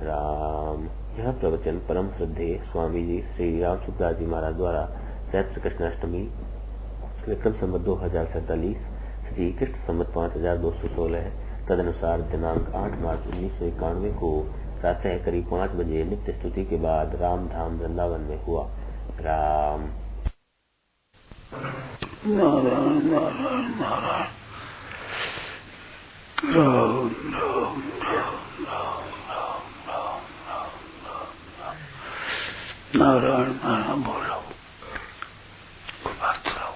राम। यह प्रवचन परम श्रद्धेय स्वामी जी श्री राम सुखदास जी महाराज द्वारा चैत्र कृष्णाष्टमी विक्रम संवत 2047 श्री कृष्ण संवत 5216 तदनुसार दिनांक 8 मार्च 1991 को प्रातः करीब 5 बजे नित्य स्तुति के बाद राम धाम वृंदावन में हुआ। राम। नारायण नारायण नारायण राम राम राम नारायण नारायण बोलो बात रहो।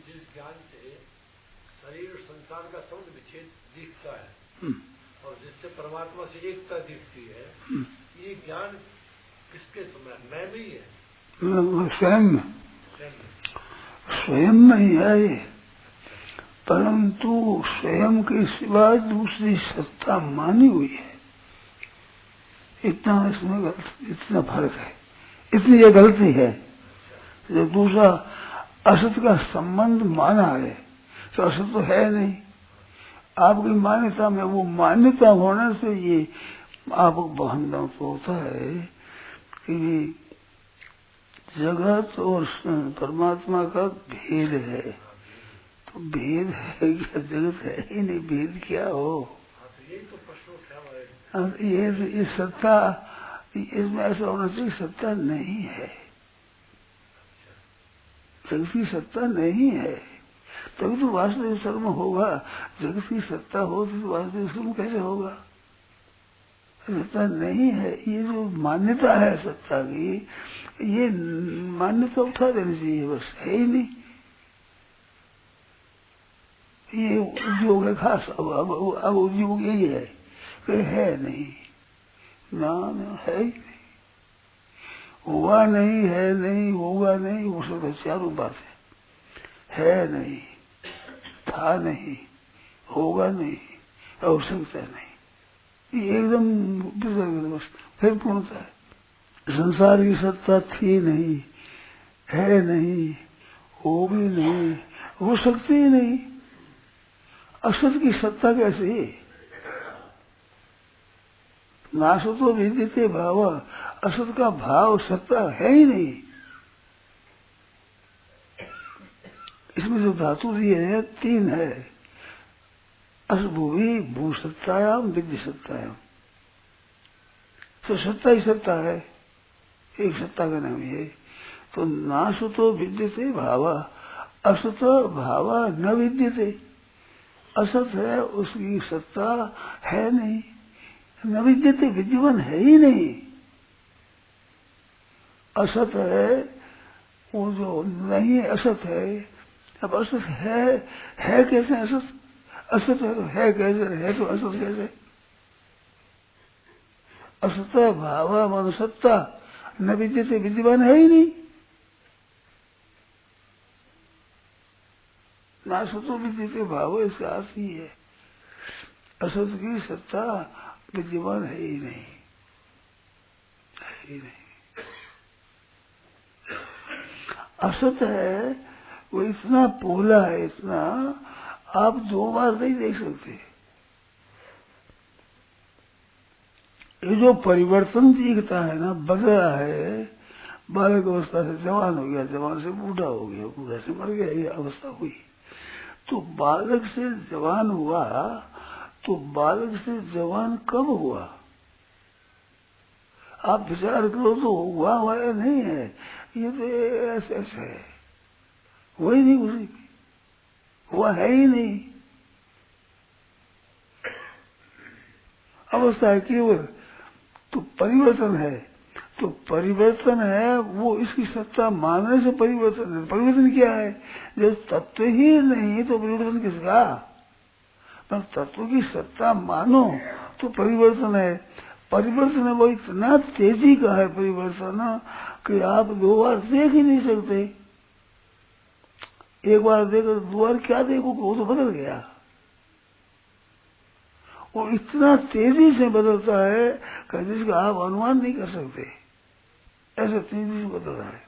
जिस ज्ञान से शरीर और संसार का संबंध विच्छेद दिखता है और जिससे परमात्मा से एकता दिखती है, ये ज्ञान किसके समय मैं भी है? स्वयं नहीं है ये, परंतु स्वयं के सिवा दूसरी सत्ता मानी हुई है। इतना इसमें इतना फर्क है, इतनी ये गलती है। जो दूसरा असत का संबंध माना है तो असत तो है नहीं। आपकी मान्यता में वो मान्यता होने से ये आपको बंधन तो होता है कि जगत और परमात्मा का भेद है। तो भेद है क्या? जगत है ही नहीं, भेद क्या हो? ये सत्ता, इसमें ऐसा होना चाहिए सत्ता नहीं है, जगत की सत्ता नहीं है, तभी तो वास्तविक धर्म होगा। जगत की सत्ता हो तो वास्तविक धर्म कैसे होगा? सत्ता नहीं है। ये जो मान्यता है सत्ता की, ये मान्यता उठा देनी चाहिए, बस है ही नहीं। ये उद्योग है खास, अब उद्योग यही है कि है नहीं, ना है ही नहीं, हुआ नहीं, है नहीं, होगा नहीं, वो सब चारों बात है नहीं, था नहीं, होगा नहीं, हो सकता नहीं, ये एकदम बस फिर पूर्णता है। संसार की सत्ता थी नहीं, है नहीं, होगी नहीं, हो सकती ही नहीं। असत की सत्ता कैसे? नासतो विदिते भाव, असत का भाव सत्ता है ही नहीं। इसमें जो धातु दिए हैं 3 है, असभूवि भू सत्तायाम विद्य सत्तायाम। तो सत्ता ही सत्ता है, एक सत्ता का नाम है। तो नासतो विद्यते भाव, असत भाव न विद्यते। असत है, उसकी सत्ता है नहीं, न विद्यते विद्यमान है ही नहीं। असत है वो जो नहीं है, असत है। अब असत है कैसे? असत असत है तो है कैसे? है तो असत कैसे? असत भाव मन सत्ता न विद्यते विद्यमान है ही नहीं। ना सतो विद्यते भाव, इसका अर्थ ही है असत की सत्ता विद्यमान है ही नहीं, है ही नहीं। असत है वो इतना पोला है, इतना आप 2 बार नहीं देख सकते। ये जो परिवर्तन दिखता है ना, बदल रहा है, बालक अवस्था से जवान हो गया, जवान से बूढ़ा हो गया, बूढ़ा से मर गया, ये अवस्था हुई। तो बालक से जवान हुआ, तो बालक से जवान कब हुआ? आप विचार करो तो हुआ या नहीं है? ये तो ऐसे ऐसे है, वही नहीं, उसी हुआ है ही नहीं। अवस्था है केवल, तो परिवर्तन है। तो परिवर्तन है वो इसकी सत्ता मानने से परिवर्तन है। परिवर्तन क्या है? जब तत्व ही नहीं तो परिवर्तन किसका? पर तत्व की सत्ता मानो तो परिवर्तन है। परिवर्तन है वो इतना तेजी का है परिवर्तन कि आप 2 बार देख ही नहीं सकते। एक बार देखो, 2 बार क्या देखो, वो तो बदल गया। वो इतना तेजी से बदलता है कि जिसका आप अनुमान नहीं कर सकते, ऐसा तेजी से बदल रहा है,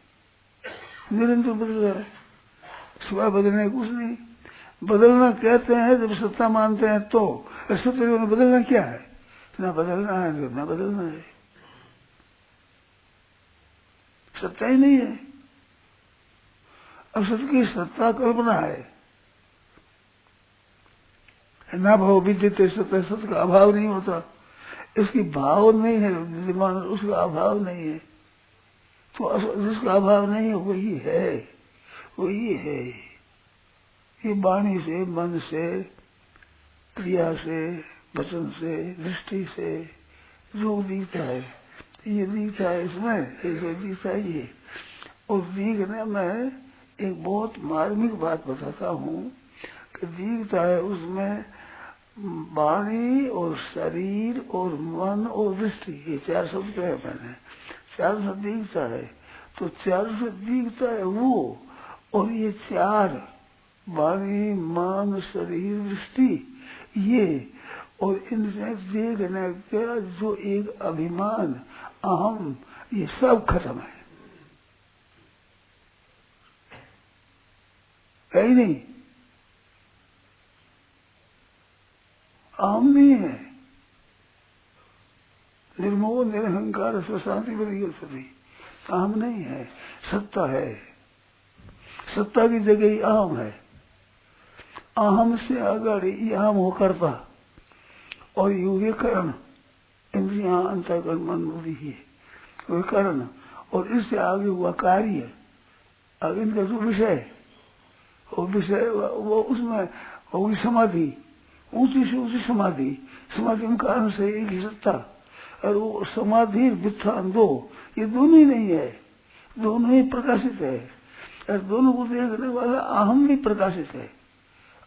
निरंतर बदल रहा है, सिवाय बदलने कुछ नहीं। बदलना कहते हैं जब सत्ता मानते हैं तो सत्य में बदलना क्या है? ना बदलना है ना बदलना है, सत्ता ही नहीं है। अब सत्य की सत्ता कल्पना है। ना भाव विद्यते सत्य, सत्य का अभाव नहीं होता, इसकी भाव नहीं है विद्यमान, उसका अभाव नहीं है। तो जिसका अभाव नहीं है वही है, वही है। ये वाणी से, मन से, क्रिया से, वचन से, दृष्टि से जो दिखता है, ये दिखता है इसमें, जो दिखता है ये। और दिखने में एक बहुत मार्मिक बात बताता हूँ कि दिखता है उसमें वाणी और शरीर और मन और दृष्टि, ये चार शब्द है मैंने, चार शब्द दिखता है। तो चार शब्द दिखता है वो, और ये चार वाणी मन शरीर दृष्टि ये, और इनसे देखने का जो एक अभिमान अहम, ये सब खत्म है ही नहीं। अहम नहीं है, निर्मोह निरहंकार स्वशांति सती, अहम नहीं है, सत्ता है। सत्ता की जगह ही अहम है। अहम से अगाड़ी ये अहम हो करता, और ये करण इंद्रियां अंतःकरण मन बुद्धि है वो करण, और इससे आगे हुआ कार्य, आगे इनका जो विषय, वो विषय वो उसमें होगी समाधि, ऊंची से ऊंची समाधि, समाधि में कारण से एक ही सत्ता, और वो समाधि वित्थान दो, ये दोनों ही नहीं है, दोनों ही प्रकाशित है। और दोनों को देखने वाला अहम भी प्रकाशित है,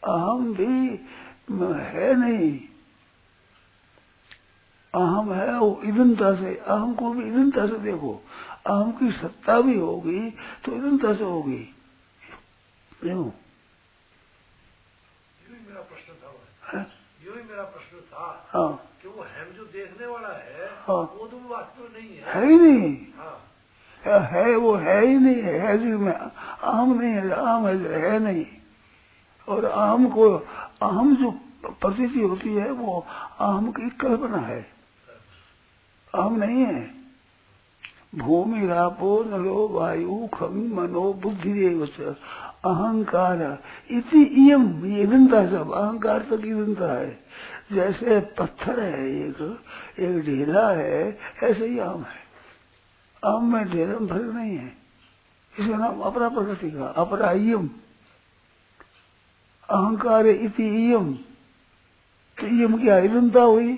अहम भी है नहीं, अहम है वो इदनता से, अहम को भी इदनता से देखो, अहम की सत्ता भी होगी तो इदनता से होगी। क्यों? मेरा प्रश्न था, यूं ही मेरा प्रश्न था। हाँ, कि वो हम जो देखने वाला है, हाँ, वो तो वास्तव नहीं है, है ही नहीं। हाँ, है वो है ही नहीं है, जी में अहम नहीं है, अहम है नहीं। और अहम को, अहम जो प्रतीति होती है वो अहम की कल्पना है, अहम नहीं है। भूमि रापो नलो वायु खम मनो बुद्धि अहंकार इति इयम, ये इदंता सब, अहंकार तक इदंता है। जैसे पत्थर है एक ढेला है, ऐसे ही अहम है। अहम में ढेला में फर्क नहीं है, इसका नाम अपरा प्रकृति का, अपरा इयम, अहंकार इति इयम। तो इयम क्या इदंता हुई,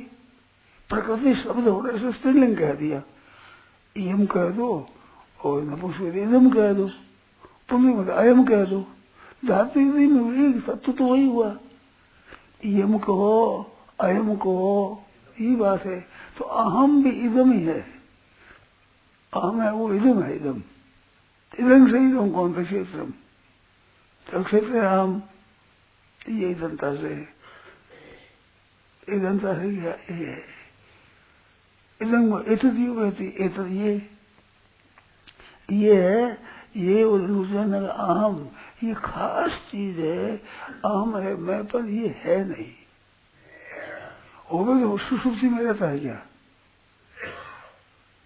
प्रकृति शब्द होने से स्त्रीलिंग कह दिया, इयम कह दो, और नपुंसक इदम कह दो, पुल्लिंग में अयम कह दो, धातु में एक तत्व तो वही हुआ। इयम कहो अयम कहो, ये बात है। तो अहम भी इदम ही है, अहम है वो इदम है, इदम इदम से इदम कौन सा क्षेत्रम, तो क्षेत्र अहम, ये इदंता से, इदंता से ये इदम एतद युग रहती, एतद ये है, ये अहम, ये खास चीज है, अहम है मैं, पर ये है नहीं। होगा तो सुषुप्ति में रहता है क्या?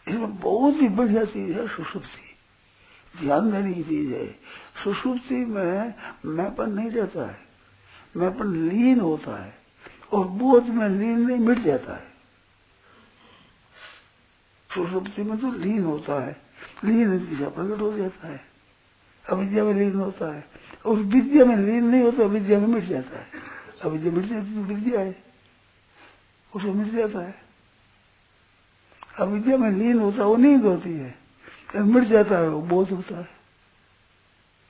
इसमें बहुत ही बढ़िया चीज है सुषुप्ति, ध्यान देने की चीज है। सुषुप्ति में मैंपन नहीं रहता है, मैंपन लीन होता है, और बोध में लीन नहीं, मिट जाता है। सुषुप्ति में तो लीन होता है, लीन विद्या प्रकट हो जाता है, अविद्या में लीन होता है, और विद्या में लीन नहीं होता, विद्या में मिट जाता है। अविद्या मिट जाती तो विद्या है, उसको मिट जाता है। अविद्या में लीन होता है वो नींद होती है, मिट जाता है वो बोध होता है।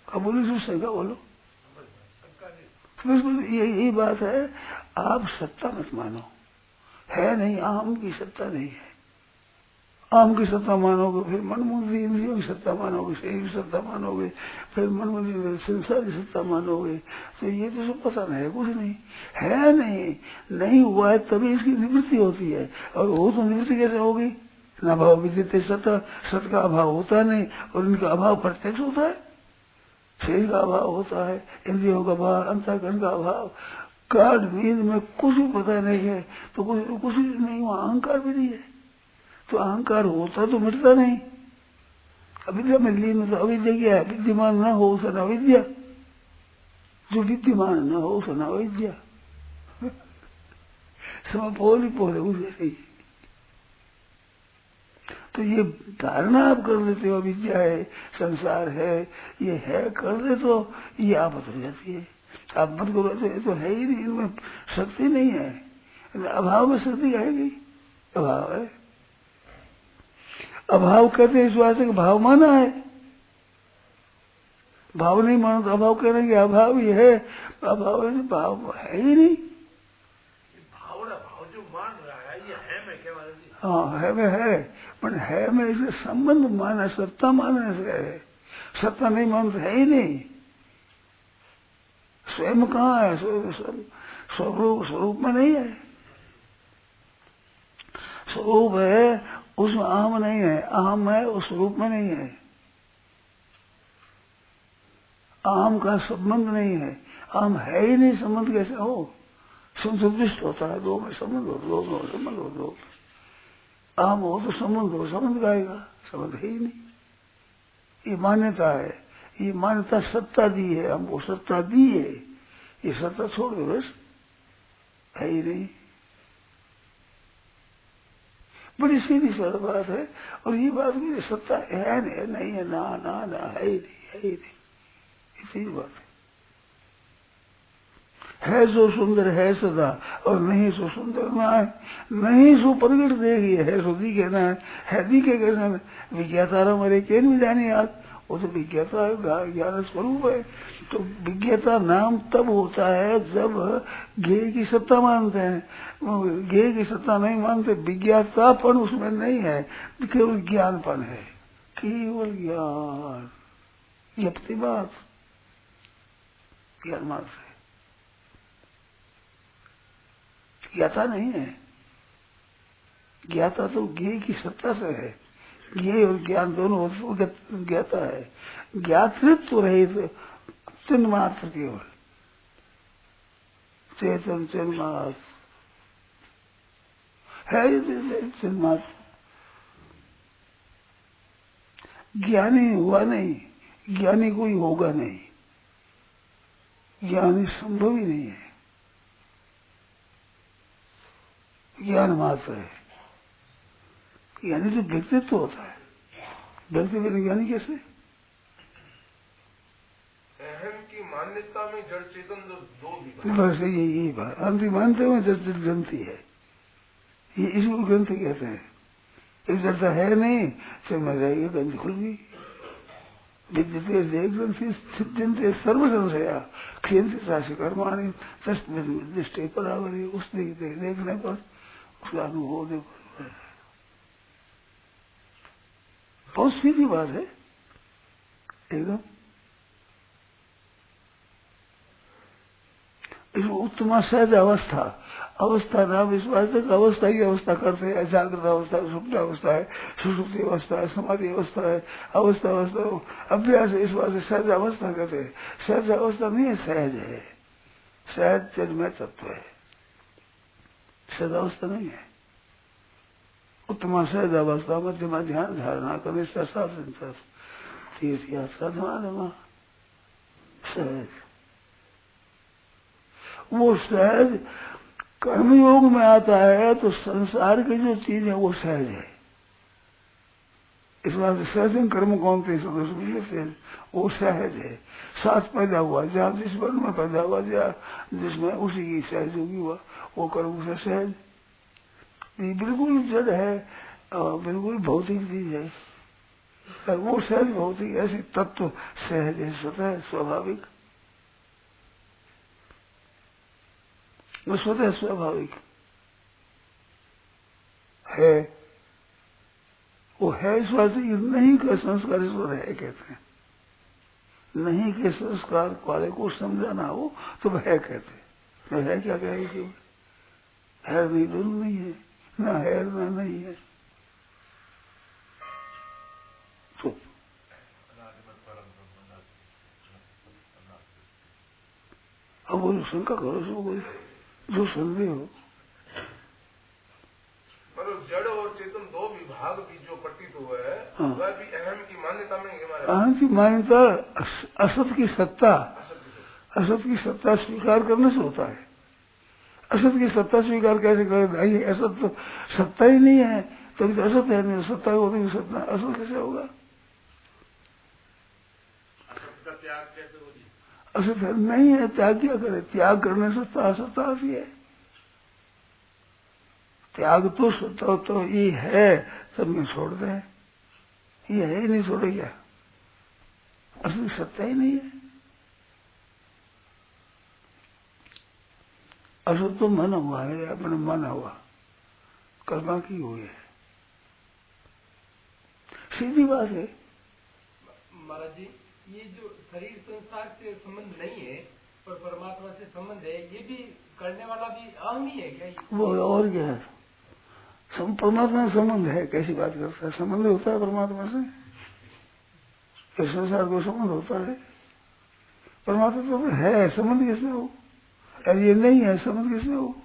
अब बोलो शंका बोलो, यही बात है। आप सत्ता मत मानो, है नहीं, अहम की सत्ता नहीं है। अहम की सत्ता मानोगे फिर मन बुद्धि इंद्रियों की सत्ता मानोगे, शरीर की सत्ता मानोगे, फिर मन बुद्धि संसार की सत्ता मानोगे, तो ये तो सब पता नहीं है, कुछ नहीं है, नहीं हुआ है तभी इसकी निवृत्ति होती है। और वो तो निवृत्ति कैसे होगी? न भाव विद्यते सत, सत का अभाव होता नहीं, और इनका अभाव प्रत्यक्ष होता है। शरीर का अभाव होता है, इंद्रियों का अभाव, अंतःकरण का अभाव, काल नींद में कुछ भी पता नहीं है तो कुछ नहीं, वहाँ अहंकार भी नहीं है। तो अहंकार होता तो मिटता नहीं। अविद्या में लीन तो अविद्या क्या है? विद्यमान न हो उसे न अविद्या, जो विद्यमान न हो उसे न अविद्या। समय पोले उसे नहीं। तो ये धारणा आप कर देते हो अविद्या है, संसार है, ये है कर दे तो ये आफत हो जाती है। आप मत करो तो ये तो है ही नहीं, इनमें शक्ति नहीं है। अभाव में शक्ति आएगी, अभाव है। अभाव कहते हैं इस बात से भाव माना है, भाव नहीं मानो तो अभाव कह रहे हैं कि अभाव ही है, अभाव है, भाव है ही नहीं। भाव जो मान रहा है ये है मैं क्या मालूम? हाँ है में है, पर है में इसे संबंध माना, सत्ता मानने से है। सत्ता नहीं मानो तो है ही नहीं। स्वयं कहाँ है? स्वरूप में नहीं है। स्वरूप है, उसमें अहम नहीं है। अहम है, उस स्वरूप में नहीं है। अहम का संबंध नहीं है, अहम है ही नहीं, संबंध कैसे हो? संतुष्ट होता है, दो में संबंध हो, दो में संबंध हो, दो अहम हो तो संबंध हो, संबंध का आएगा, संबंध है ही नहीं। ये मान्यता है, ये मान्यता सत्ता दी है, हमको सत्ता दी है। ये सत्ता छोड़ दो, बस है ही नहीं। बड़ी सीधी सरल बात है। और ये बात भी सत्ता है नहीं है, ना ना ना है ही नहीं, है ही नहीं, इसी बात है जो सुंदर है सदा और नहीं सो सुंदर ना है, नहीं सो प्रगट देगी, है सो दी कहना है दी के कहना विज्ञाता मेरे केन भी जानी आज, वो तो विज्ञाता है, ज्ञान स्वरूप है। तो विज्ञाता नाम तब होता है जब ज्ञेय की सत्ता मानते हैं। ज्ञेय की सत्ता नहीं मानते, विज्ञातापन उसमें नहीं है, केवल ज्ञानपन है, केवल ज्ञान, ये बात ज्ञान मात्र है, ज्ञाता नहीं है। ज्ञाता तो ज्ञेय की सत्ता से है, ज्ञेय और ज्ञान दोनों ज्ञाता है। ज्ञातृत्व रहित चिन्ह मात्र, केवल चेतन चिन्ह मात्र है, चिन्ह मात्र। ज्ञानी हुआ नहीं, ज्ञानी कोई होगा नहीं, ज्ञानी संभव ही नहीं है, ज्ञान मात्र है। यानी जो व्यक्तित्व होता है, व्यक्ति बिना ज्ञानी कैसे? अहम की मान्यता में जड़ चेतन दो बस यही बात अंतिम मानते हुए जड़ ग्रंथि है, ये इसको ग्रंथ कहते हैं। एक जड़ता है नहीं, फिर मर जाएगी, ग्रंथि खुल गई। विद्यते ग्रंथि सिद्धंते सर्व संशया क्षीणते साक्षी कर्माणि दृष्टि परावरी। उस देखने पर उसका अनुभव देखो, बहुत सीधी बात है एकदम। इसमें उत्तम सहज अवस्था, अवस्था नाम इस बात तक अवस्था की अवस्था करते हैं। जागृत अवस्था, सुप्त अवस्था है, सुषुप्ति अवस्था है, समाधि अवस्था है, अवस्था अवस्था अभ्यास है, इस बात से सहज अवस्था कहते हैं। सहज अवस्था नहीं है, सहज है, सहज चिन्मय तत्व है, सहज अवस्था नहीं है। उत्तम सहज अवस्था मध्यमा ध्यान धारणा कनिष्ठ साधन तीर्थ साधना सहज। वो सहज कर्मयोग में आता है तो संसार की जो चीज है वो सहज है। इस बात से सहज कर्म कौन थे सहज, वो सहज है। साथ पैदा हुआ जहाँ जिस वर्ण में पैदा हुआ, जिसमें उसी की सहज होगी वो कर्म से सहज। ये बिल्कुल जड़ है और बिल्कुल भौतिक चीज है, और वो सहज भौतिक ऐसे तत्व सहज है, स्वतः स्वाभाविक, वो स्वतः स्वाभाविक है। वो है इस बात से नहीं का संस्कार ईश्वर है कहते हैं। नहीं के संस्कार वाले को समझाना हो तो वह कहते हैं। है क्या कहेगी? है नहीं, दोनों नहीं है, ना है ना नहीं है। तो अब वो शंका करो उसमें कोई जो संदेह हो। मतलब जड़ और चेतन दो विभाग भी जो प्रतीत हुआ है, हाँ। वह भी अहम की मान्यता में हमारे अहम की मान्यता असत की सत्ता, असत की सत्ता स्वीकार करने से होता है। असत की सत्ता स्वीकार कैसे करे भाई? असत तो सत्ता ही नहीं है, तभी तो असत है नहीं। सत्ता होती है सत्ता, असत कैसे होगा? असत है नहीं है, त्याग क्या करे? त्याग करने से असत्ता आती है। त्याग तो सत्ता तो ये है, सब में छोड़ दे, ये है ही नहीं, छोड़े क्या? असली सत्ता ही नहीं है। असत तो मन हुआ है, अपने मन हुआ, कर्मा की हुई है, सीधी बात है। महाराज जी, ये जो शरीर संसार से संबंध नहीं है पर परमात्मा से संबंध है, ये भी करने वाला भी अहम ही है क्या? वो और क्या है? परमात्मा से संबंध है, कैसी बात करता है? संबंध होता है परमात्मा से? इस संसार को संबंध होता है? परमात्मा तो है, संबंध किसमें हो? अरे ये नहीं है, संबंध किसमें हो?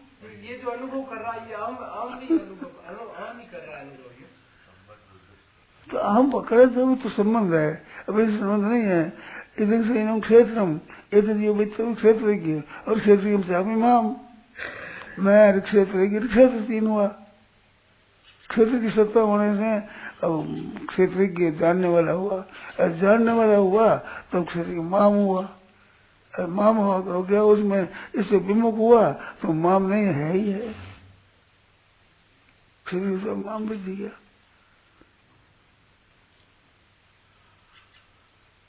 ये जो अनुभव कर रहा है ये अहम नहीं अनुभव, अहम नहीं कर रहा है अनुभव। तो हम पकड़े तो संबंध है, अब ये संबंध नहीं है। इधर से इनम क्षेत्रम इधर क्षेत्र और क्षेत्र माम, मैं क्षेत्र क्षेत्र तीन हुआ। क्षेत्र की सत्ता होने से क्षेत्र के जानने वाला हुआ, और जानने वाला हुआ तो क्षेत्र के माम हुआ। माम हुआ तो क्या उसमें इससे विमुख हुआ तो माम नहीं है ही है, क्षेत्र से माम भी दिया।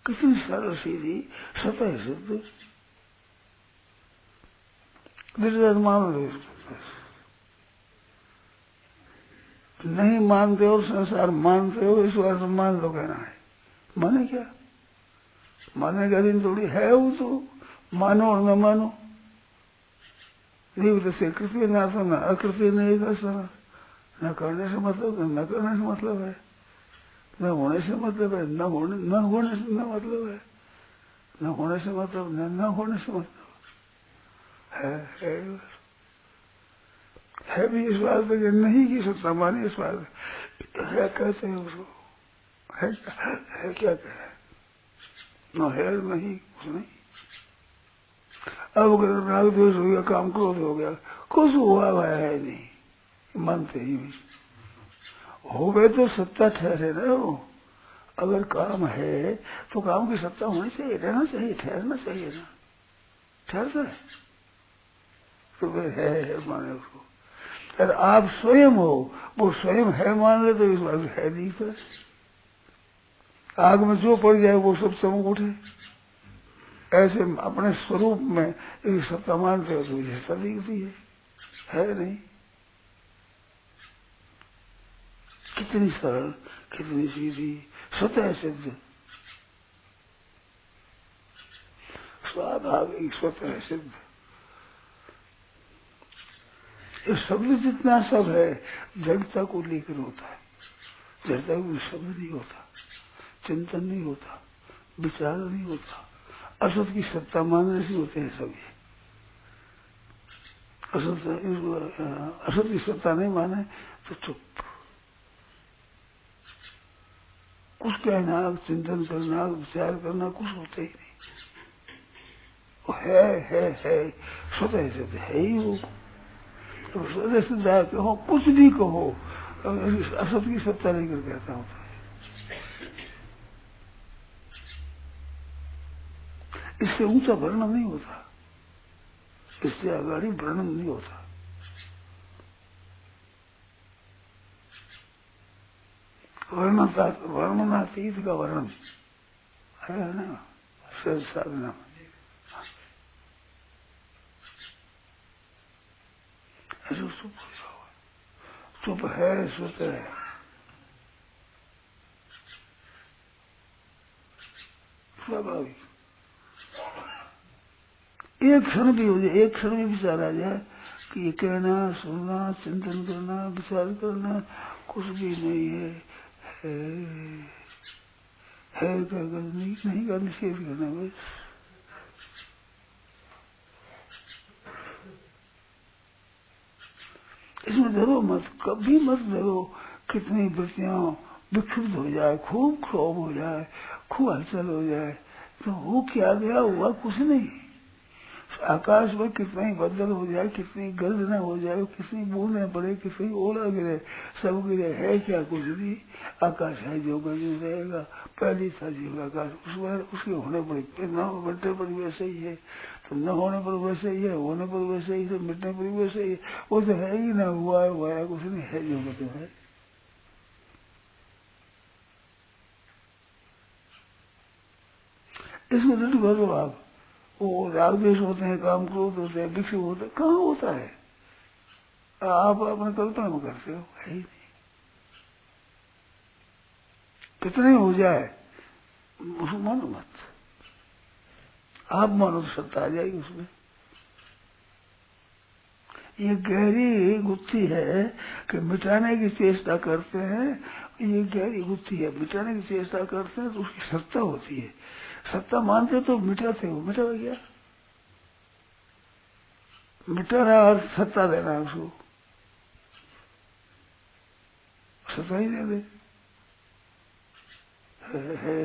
कितनी सरल सीधी सतह सिद्ध मान लो, नहीं मानते और संसार मानते हो, इस बात से मान लो कहना है। माने क्या? मानने का दिन थोड़ी है, वो तो मानो और न मानो। जीवित से कृत्य न आसना, अकृत्य नहीं करना, न करने से मतलब है, न करने से मतलब है, न होने से मतलब है, न होने से न मतलब है, न होने से मतलब न होने से मतलब है भी इस बात पे नहीं की सत्ता मानी, इस बात है कहते हैं उसको, है क्या कहे? न है नहीं कुछ नहीं। अब अगर राग द्वेष हो गया, काम क्रोध हो गया, कुछ हुआ हुआ है नहीं, मानते ही नहीं। हो गए तो सत्ता ठहरे ना हो। अगर काम है तो काम की सत्ता होनी चाहिए, रहना चाहिए, ठहरना चाहिए ना। ठहरता है तो फिर है माने उसको। अगर आप स्वयं हो, वो स्वयं है मान ले तो इस बात है नहीं। तो आग में जो पड़ जाए वो सब चमक उठे, ऐसे अपने स्वरूप में यदि सत्ता मानते हो तो ये सत्ता दिखती है नहीं। कितनी सरल, कितनी सीधी, स्वतः सिद्ध, स्वाभाविक स्वतः सिद्ध। ये शब्द जितना सब है जड़ता को लेकर होता है, जड़ता को शब्द नहीं होता, चिंतन नहीं होता, विचार नहीं होता, असत की सत्ता मानने से होते हैं सभी। असत की सत्ता नहीं माने तो चुप, कुछ कहना, चिंतन करना, विचार करना कुछ होता ही नहीं। वो है स्वतः सिद्ध है ही वो। तो स्वतः सिद्ध है, कहो कुछ भी कहो, असत की सत्ता लेकर कहता होता है। इससे ऊंचा वर्णन नहीं होता, इससे आगाड़ी वर्णन नहीं होता। वर्णनातीत का वर्णन है ना साधना। ऐसे चुप है, स्वतः है। स्वाभाविक एक क्षण भी हो जाए, एक क्षण में विचार आ जाए कि ये कहना, सुनना, चिंतन करना, विचार करना कुछ भी नहीं है, है क्या करना, नहीं का निषेध करना बस। इसमें डरो मत, कभी मत डरो। कितनी वृत्तियां विक्षुब्ध हो जाए, खूब क्षोभ हो जाए, खूब हलचल हो जाए, तो वो क्या गया, हुआ कुछ नहीं। आकाश में कितना ही बदल हो जाए, कितनी गर्जना हो जाए, कितनी बूंदें पड़े, कितनी ओला गिरे, सब गिरे, है क्या, कुछ नहीं। आकाश है जो गर्जन रहेगा। पहली था जीव आकाश, उसमें उसके होने पर न बनने पर वैसे ही है, तो न होने पर वैसे ही है, होने पर वैसे ही है, मिटने पर वैसे ही है। वो तो है ही ना, हुआ है कुछ नहीं, है जो तो है। इसको दृढ़ करो आप। वो राग द्वेष होते हैं, काम क्रोध होते हैं, विक्षेप होते हैं, कहाँ होता है? आप अपने कल्पना में करते हो, है ही नहीं। कितने हो जाए उसको मानो मत, आप मानो तो सत्ता आ जाएगी उसमें। ये गहरी गुत्थी है कि मिटाने की चेष्टा करते हैं, ये गहरी गुत्थी है, मिटाने की चेष्टा करते हैं तो उसकी सत्ता होती है। सत्ता मानते तो मिटाते हो, मिटा गया, मिटाना और सत्ता देना, उसको सत्ता ही दे दे। है